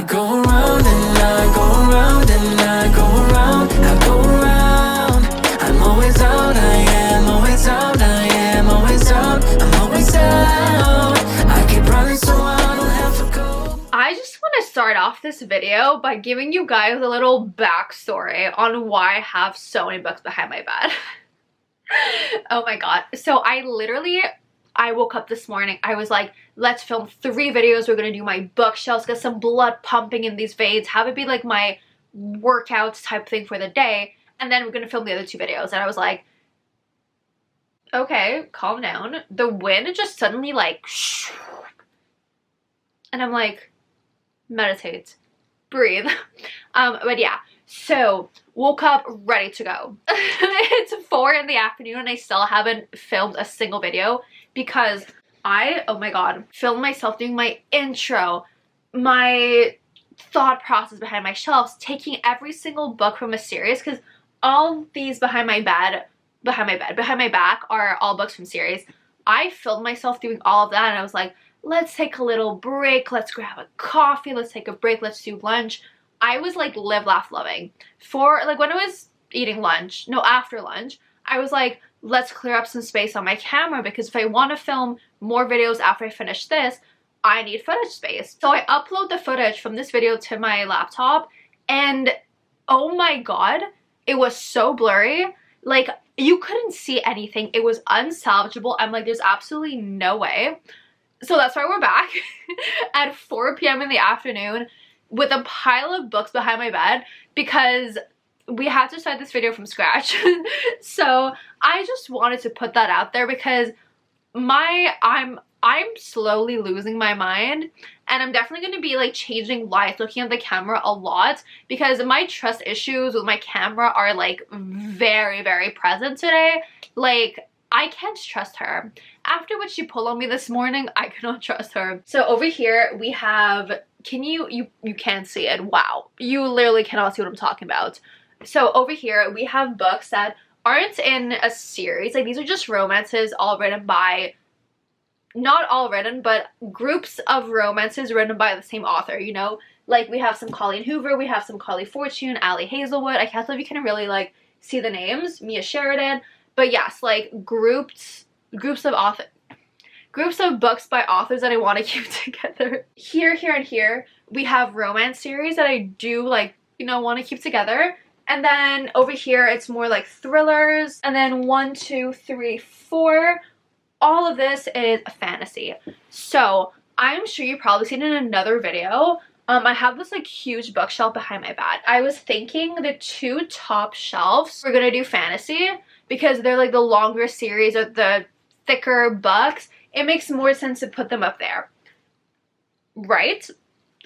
I go around and I go around and I go around, I go around. I'm always out, I am always out, I am always out, I'm always out. I keep running so I don't have to go. I just want to start off this video by giving you guys a little backstory on why I have so many books behind my bed. Oh my god. So I woke up this morning, I was like, let's film 3 videos. We're gonna do my bookshelves, get some blood pumping in these veins, have it be like my workouts type thing for the day, and then we're gonna film the other 2 videos. And I was like, okay, calm down. The wind just suddenly like shh, and I'm like, meditate, breathe. But yeah, so woke up ready to go. It's 4 in the afternoon and I still haven't filmed a single video because I, oh my god, filmed myself doing my intro, my thought process behind my shelves, taking every single book from a series, because all these behind my back are all books from series. I filmed myself doing all of that and I was like, let's take a little break, let's grab a coffee, let's take a break, let's do lunch. I was like live, laugh, loving. For like when I was eating lunch, no, after lunch, I was like, let's clear up some space on my camera because if I want to film more videos after I finish this, I need footage space. So I upload the footage from this video to my laptop and oh my god, it was so blurry. Like you couldn't see anything. It was unsalvageable. I'm like, there's absolutely no way. So that's why we're back at 4 p.m. in the afternoon with a pile of books behind my bed because we had to start this video from scratch. So I just wanted to put that out there because I'm slowly losing my mind and I'm definitely going to be like changing lights, looking at the camera a lot because my trust issues with my camera are like very, very present today. Like I can't trust her. After what she pulled on me this morning, I cannot trust her. So over here we have, you can't see it. Wow. You literally cannot see what I'm talking about. So over here we have books that aren't in a series. Like these are just romances all written by, not all written, but groups of romances written by the same author, you know? Like we have some Colleen Hoover, we have some Carly Fortune, Allie Hazelwood. I can't believe you can really like see the names. Mia Sheridan. But yes, like groups of books by authors that I want to keep together. Here, and here, we have romance series that I do like, you know, want to keep together. And then over here, it's more like thrillers. And then 1, 2, 3, 4. All of this is a fantasy. So I'm sure you've probably seen in another video. I have this like huge bookshelf behind my bed. I was thinking the 2 top shelves we're gonna do fantasy because they're like the longer series or the thicker books. It makes more sense to put them up there. Right?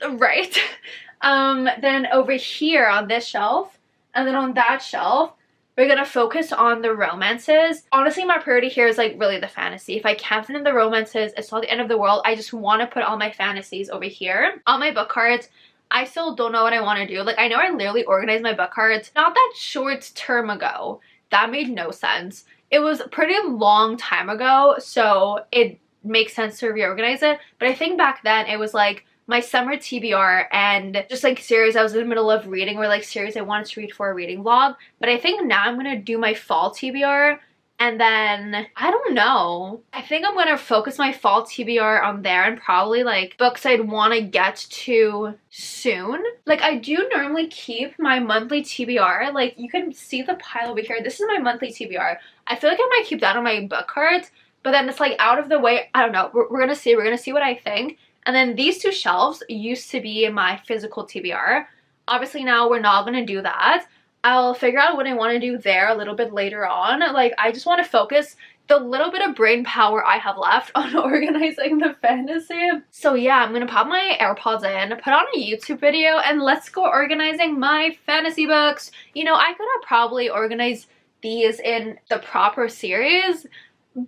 Then over here on this shelf and then on that shelf, we're gonna focus on the romances. Honestly, my priority here is like really the fantasy. If I can't fit in the romances, it's not the end of the world. I just want to put all my fantasies over here. On my book cards, I still don't know what I want to do. Like I know I literally organized my book cards not that short term ago. That made no sense. It was a pretty long time ago, so it makes sense to reorganize it. But I think back then it was like my summer TBR and just like series I was in the middle of reading or like series I wanted to read for a reading vlog. But I think now I'm gonna do my fall TBR and then I don't know. I think I'm gonna focus my fall TBR on there and probably like books I'd want to get to soon. Like I do normally keep my monthly TBR. Like you can see the pile over here. This is my monthly TBR. I feel like I might keep that on my book cards, but then it's like out of the way. I don't know. We're gonna see. We're gonna see what I think. And then these 2 shelves used to be my physical TBR. Obviously now we're not going to do that. I'll figure out what I want to do there a little bit later on. Like I just want to focus the little bit of brain power I have left on organizing the fantasy. So yeah, I'm going to pop my AirPods in, put on a YouTube video, and let's go organizing my fantasy books. You know, I could have probably organized these in the proper series,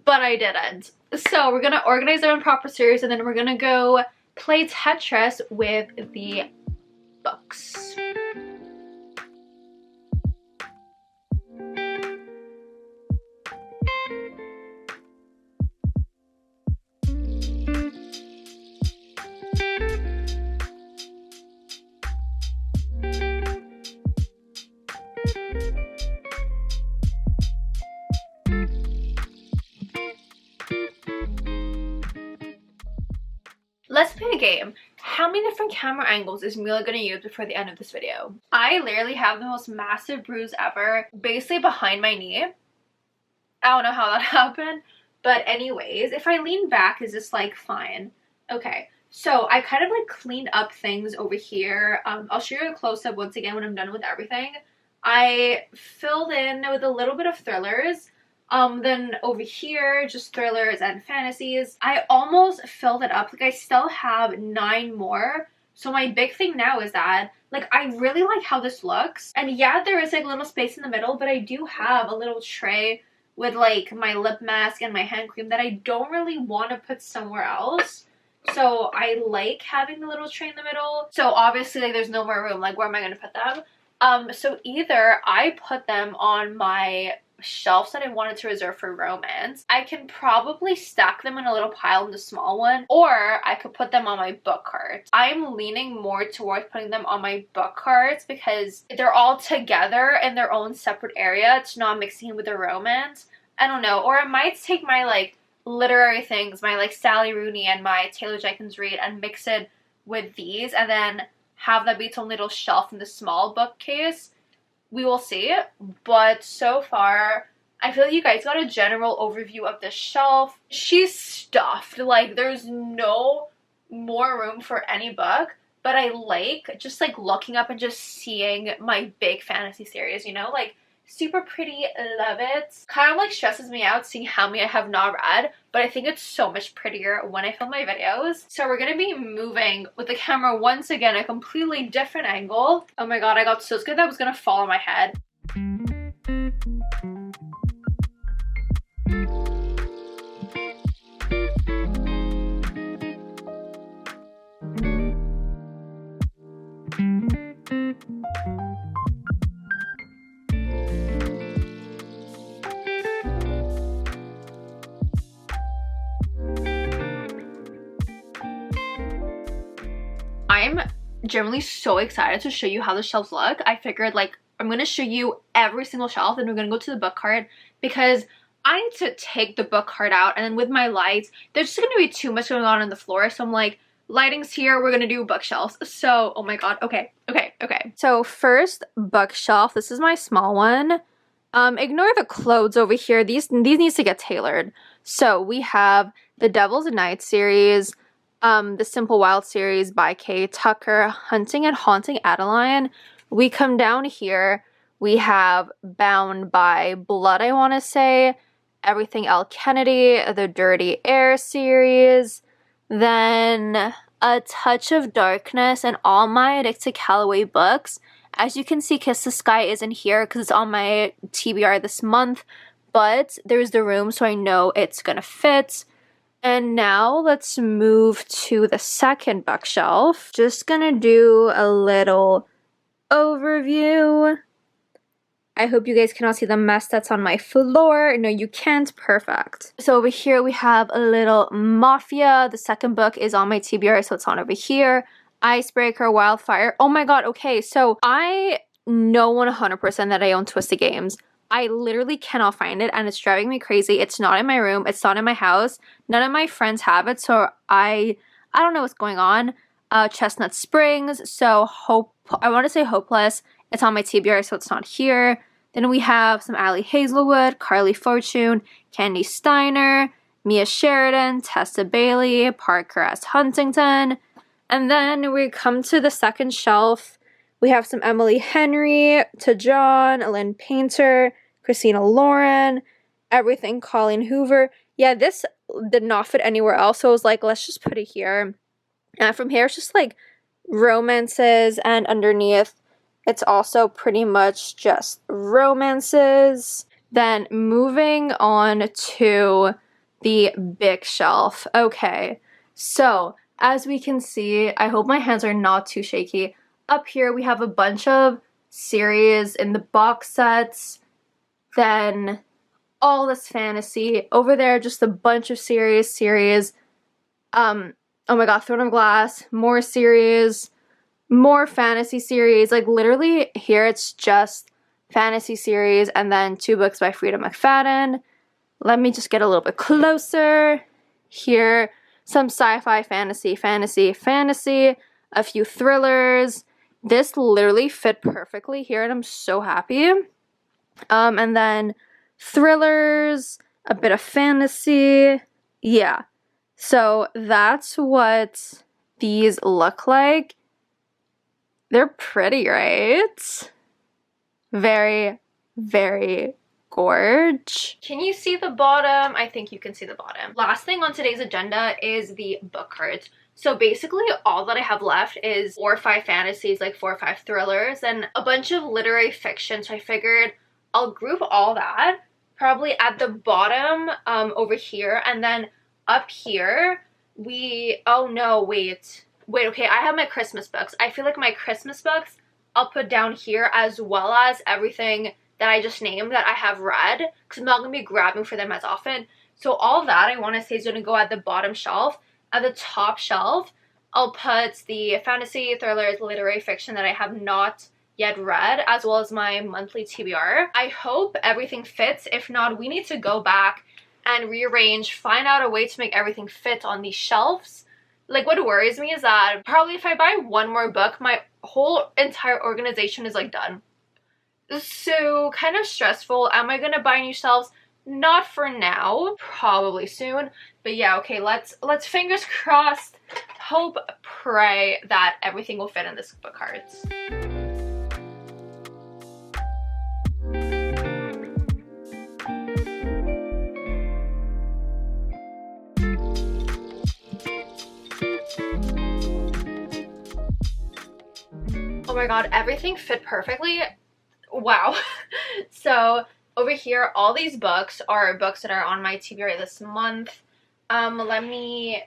but I didn't. So we're gonna organize them in proper series and then we're gonna go play Tetris with the books. a game. How many different camera angles is Mila gonna use before the end of this video? I literally have the most massive bruise ever, basically behind my knee. I don't know how that happened, but anyways, if I lean back, is this like fine? Okay, so I kind of like cleaned up things over here. I'll show you a close-up once again when I'm done with everything. I filled in with a little bit of thrillers. Then over here, just thrillers and fantasies. I almost filled it up. Like, I still have 9 more. So my big thing now is that, like, I really like how this looks. And yeah, there is like a little space in the middle, but I do have a little tray with like my lip mask and my hand cream that I don't really want to put somewhere else. So I like having the little tray in the middle. So obviously, like, there's no more room. Like, where am I going to put them? So either I put them on my shelves that I wanted to reserve for romance. I can probably stack them in a little pile in the small one, or I could put them on my book cards. I'm leaning more towards putting them on my book cards because they're all together in their own separate area to not mixing in with the romance. I don't know. Or I might take my like literary things, my like Sally Rooney and my Taylor Jenkins Reid, and mix it with these and then have that be its own little shelf in the small bookcase. We will see, but so far, I feel like you guys got a general overview of the shelf. She's stuffed. Like, there's no more room for any book, but I like just, like, looking up and just seeing my big fantasy series, you know? Like, super pretty, love it. Kind of, like, stresses me out seeing how many I have not read, but I think it's so much prettier when I film my videos. So we're gonna be moving with the camera once again, a completely different angle. Oh my god, I got so scared that was gonna fall on my head. I'm generally so excited to show you how the shelves look. I figured, like, I'm going to show you every single shelf, and we're going to go to the book cart because I need to take the book cart out, and then with my lights, there's just going to be too much going on the floor, so I'm like, lighting's here, we're going to do bookshelves. So, oh my god, okay. So first, bookshelf. This is my small one. Ignore the clothes over here. These needs to get tailored. So we have the Devil's Night series, the Simple Wild series by Kay Tucker, Hunting and Haunting Adeline. We come down here, we have Bound by Blood, I want to say, Everything L. Kennedy, the Dirty Air series, then A Touch of Darkness, and all my Addicted Calloway books. As you can see, Kiss the Sky isn't here because it's on my TBR this month, but there's the room, so I know it's gonna fit. And now let's move to the second bookshelf. Just gonna do a little overview. I hope you guys cannot see the mess that's on my floor. No, you can't. Perfect. So over here we have a little Mafia. The second book is on my TBR, so it's on over here. Icebreaker, Wildfire. Oh my god, okay, so I know 100% that I own Twisted Games. I literally cannot find it, and it's driving me crazy. It's not in my room. It's not in my house. None of my friends have it, so I don't know what's going on. Chestnut Springs, so I want to say Hopeless. It's on my TBR, so it's not here. Then we have some Allie Hazelwood, Carly Fortune, Candy Steiner, Mia Sheridan, Tessa Bailey, Parker S. Huntington. And then we come to the second shelf. We have some Emily Henry, To John, Lynn Painter, Christina Lauren, Everything Colleen Hoover. Yeah, this did not fit anywhere else, so I was like, let's just put it here. And from here, it's just like romances, and underneath, it's also pretty much just romances. Then moving on to the big shelf. Okay, so as we can see, I hope my hands are not too shaky. Up here, we have a bunch of series in the box sets. Then all this fantasy. Over there, just a bunch of series. Oh my god, Throne of Glass, more series, more fantasy series. Like, literally, here it's just fantasy series, and then 2 books by Frida McFadden. Let me just get a little bit closer. Here, some sci-fi, fantasy, a few thrillers. This literally fit perfectly here, and I'm so happy. And then thrillers, a bit of fantasy. Yeah. So that's what these look like. They're pretty, right? Very, very gorge. Can you see the bottom? I think you can see the bottom. Last thing on today's agenda is the book cards. So basically all that I have left is 4 or 5 fantasies, like 4 or 5 thrillers, and a bunch of literary fiction. So I figured I'll group all that probably at the bottom over here, and then up here oh no, wait, okay, I have my Christmas books. I feel like my Christmas books I'll put down here, as well as everything that I just named that I have read, because I'm not going to be grabbing for them as often. So all that I want to say is going to go at the bottom shelf. At the top shelf, I'll put the fantasy, thrillers, literary fiction that I have not yet read, as well as my monthly TBR. I hope everything fits. If not, we need to go back and rearrange, find out a way to make everything fit on these shelves. Like, what worries me is that probably if I buy one more book, my whole entire organization is like done. So kind of stressful. Am I gonna buy new shelves? Not for now, probably soon. But yeah, okay, let's fingers crossed, hope, pray that everything will fit in this book cards. Oh my god, everything fit perfectly. Wow. So over here, all these books are books that are on my TBR this month. Let me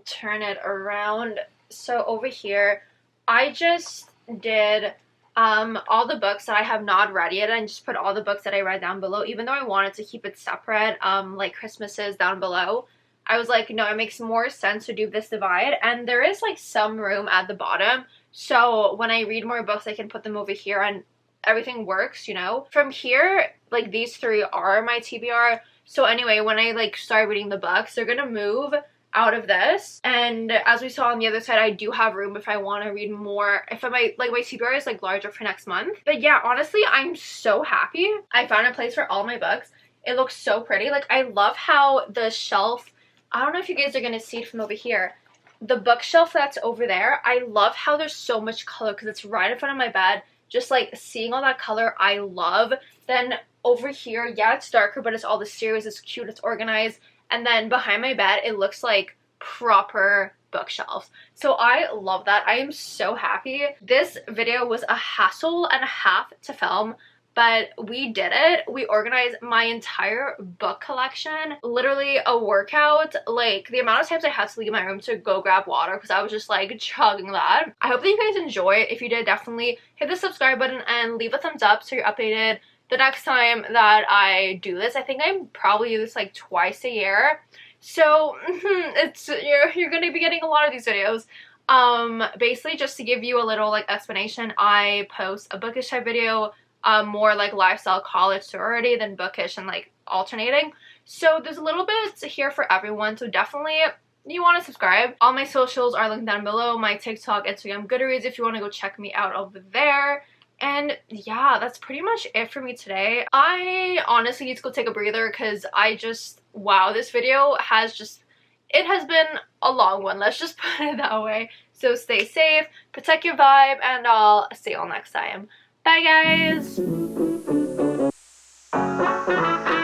turn it around. So over here, I just did all the books that I have not read yet, and just put all the books that I read down below, even though I wanted to keep it separate, like Christmases down below. I was like, no, it makes more sense to do this divide, and there is like some room at the bottom, so when I read more books I can put them over here and everything works, you know. From here, like, these 3 are my TBR. So anyway, when I like start reading the books, they're gonna move out of this, and as we saw on the other side, I do have room if I want to read more, if I might, like, my TBR is like larger for next month. But yeah, honestly, I'm so happy I found a place for all my books. It looks so pretty. Like, I love how the shelf, I don't know if you guys are gonna see it from over here, the bookshelf that's over there, I love how there's so much color because it's right in front of my bed. Just like seeing all that color, I love. Then over here, yeah, it's darker, but it's all the series, it's cute, it's organized. And then behind my bed, it looks like proper bookshelves. So I love that. I am so happy. This video was a hassle and a half to film, but we did it. We organized my entire book collection. Literally a workout. Like, the amount of times I had to leave my room to go grab water because I was just like chugging that. I hope that you guys enjoy it. If you did, definitely hit the subscribe button and leave a thumbs up so you're updated the next time that I do this. I think I probably do this like twice a year. So it's you're gonna be getting a lot of these videos. Basically, just to give you a little like explanation, I post a bookish type video, more like lifestyle, college, sorority, than bookish, and like alternating. So there's a little bit here for everyone, so definitely you want to subscribe. All my socials are linked down below, my TikTok, Instagram, Goodreads, if you want to go check me out over there. And yeah, that's pretty much it for me today. I honestly need to go take a breather because I just, wow, this video has just, it has been a long one, let's just put it that way. So stay safe, protect your vibe, and I'll see you all next time. Bye guys!